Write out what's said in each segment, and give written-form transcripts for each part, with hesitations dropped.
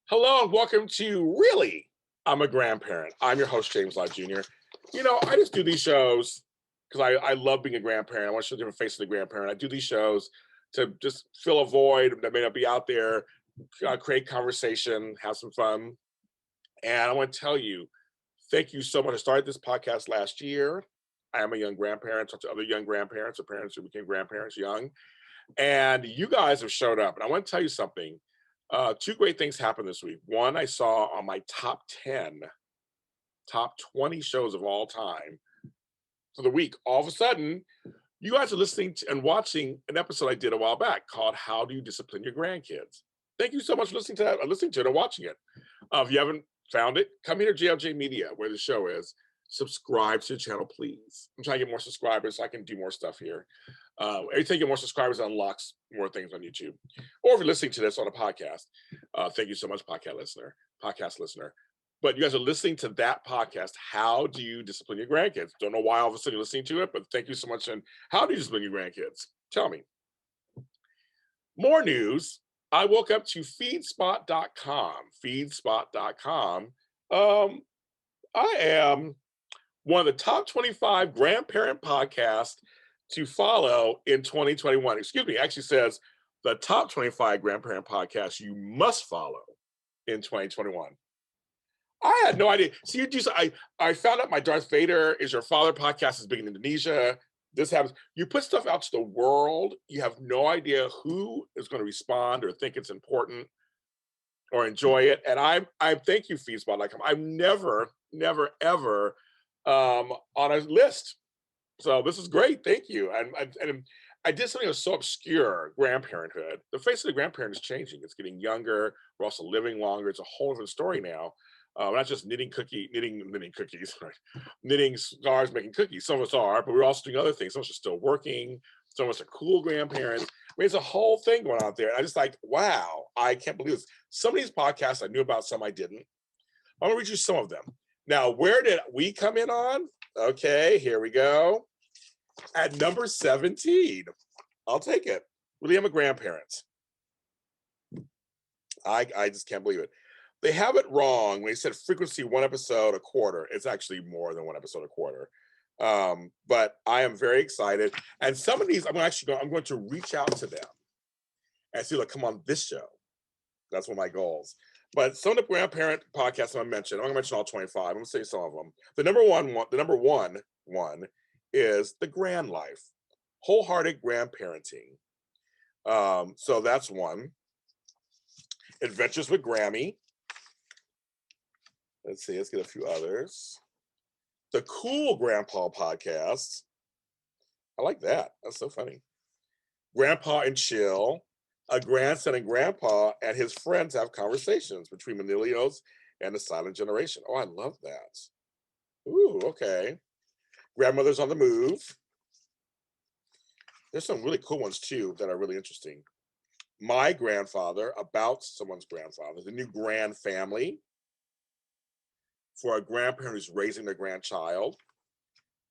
Hello and welcome to Really, I'm a Grandparent. I'm your host, James Lott Jr. I just do these shows because I love being a grandparent. I want to show the different face of the grandparent. I do these shows to just fill a void that may not be out there, create conversation, have some fun. And I want to tell you, thank you so much. I started this podcast last year. I am a young grandparent, talk to other young grandparents or parents who became grandparents young. And you guys have showed up. And I want to tell you something. Two great things happened this week. One, I saw on my top 10, top 20 shows of all time for the week. All of a sudden, you guys are listening to and watching an episode I did a while back called How Do You Discipline Your Grandkids? Thank you so much for listening to that, listening to it and watching it. If you haven't found it, come here to JLJ Media, where the show is. Subscribe to the channel, please. I'm trying to get more subscribers so I can do more stuff here. Every time you get more subscribers, it unlocks more things on YouTube. Or if you're listening to this on a podcast, thank you so much, podcast listener. But you guys are listening to that podcast. How do you discipline your grandkids? Don't know why all of a sudden you're listening to it, but thank you so much. And how do you discipline your grandkids? Tell me. More news. I woke up to feedspot.com. Feedspot.com. I am one of the top 25 grandparent podcasts to follow in 2021. Excuse me, actually says the top 25 grandparent podcasts you must follow in 2021. I had no idea. See, I found out my Darth Vader is Your Father podcast is big in Indonesia. This happens. You put stuff out to the world, you have no idea who is going to respond or think it's important or enjoy it. And I thank you, Feedspot.com. I'm never, ever on a list. So this is great. Thank you. And I did something that was so obscure, grandparenthood. The face of the grandparent is changing. It's getting younger. We're also living longer. It's a whole different story now. Not just knitting cookies, right? Knitting scarves, making cookies. Some of us are, but we're also doing other things. Some of us are still working. Some of us are cool grandparents. I mean, it's a whole thing going on out there. And I just like, wow, I can't believe this. Some of these podcasts I knew about, some I didn't. I'm gonna read you some of them. Now, where did we come in on? Okay, here we go. At number 17, I'll take it. Really, I'm a grandparent. I just can't believe it. They have it wrong when they said frequency, one episode a quarter. It's actually more than one episode a quarter. But I am very excited. And some of these, I'm going to reach out to them and see, like, come on this show. That's one of my goals. But some of the grandparent podcasts I'm going to mention all 25. I'm going to say some of them. The number one is The Grand Life, Wholehearted Grandparenting. So that's one. Adventures with Grammy. Let's see, let's get a few others. The Cool Grandpa Podcast. I like that. That's so funny. Grandpa and Chill. A grandson and grandpa and his friends have conversations between millennials and the silent generation. Oh, I love that. Ooh, okay. Grandmothers on the Move. There's some really cool ones too that are really interesting. My Grandfather, about someone's grandfather. The New Grand Family, for a grandparent who's raising their grandchild.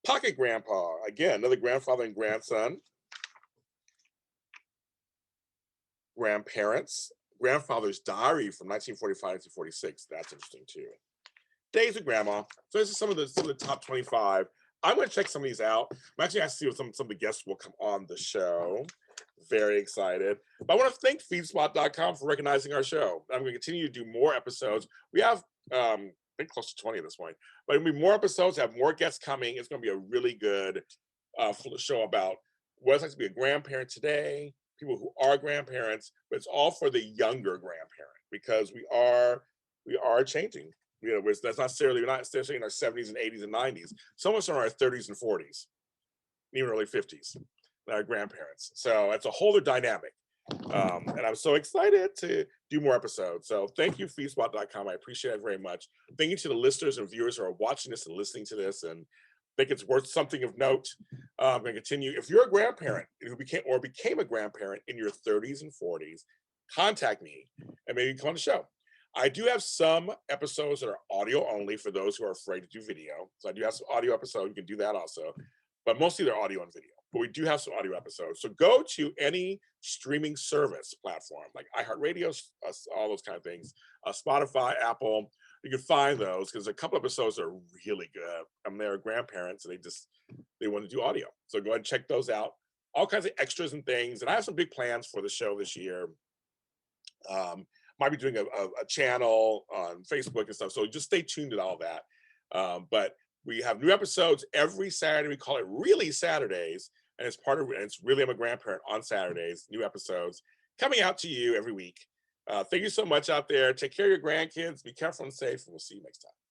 Pocket Grandpa, again, another grandfather and grandson. Grandparents, Grandfather's Diary from 1945 to 46. That's interesting too. Days of Grandma. So this is some of the top 25. I'm going to check some of these out. I'm actually going to see if some of the guests will come on the show. Very excited. But I want to thank Feedspot.com for recognizing our show. I'm going to continue to do more episodes. We have, I think, close to 20 at this point. But there'll be more episodes, have more guests coming. It's going to be a really good show about what it's like to be a grandparent today, people who are grandparents, but it's all for the younger grandparent because we are changing. We're not necessarily in our 70s and 80s and 90s. Some of us are in our 30s and 40s, even early 50s, our grandparents. So it's a whole other dynamic. And I'm so excited to do more episodes. So thank you, Feedspot.com. I appreciate it very much. Thank you to the listeners and viewers who are watching this and listening to this and think it's worth something of note. I'm going to continue. If you're a grandparent who became a grandparent in your 30s and 40s, contact me and maybe come on the show. I do have some episodes that are audio only for those who are afraid to do video. So I do have some audio episodes. You can do that also. But mostly they're audio and video. but we do have some audio episodes. So go to any streaming service platform like iHeartRadio, all those kind of things, Spotify, Apple. You can find those because a couple episodes are really good. They're grandparents and they want to do audio. So go ahead and check those out. All kinds of extras and things. And I have some big plans for the show this year. Might be doing a channel on Facebook and stuff. So just stay tuned to all that. But we have new episodes every Saturday. We call it Really Saturdays. And it's Really I'm a Grandparent on Saturdays. New episodes coming out to you every week. Thank you so much out there. Take care of your grandkids. Be careful and safe. And we'll see you next time.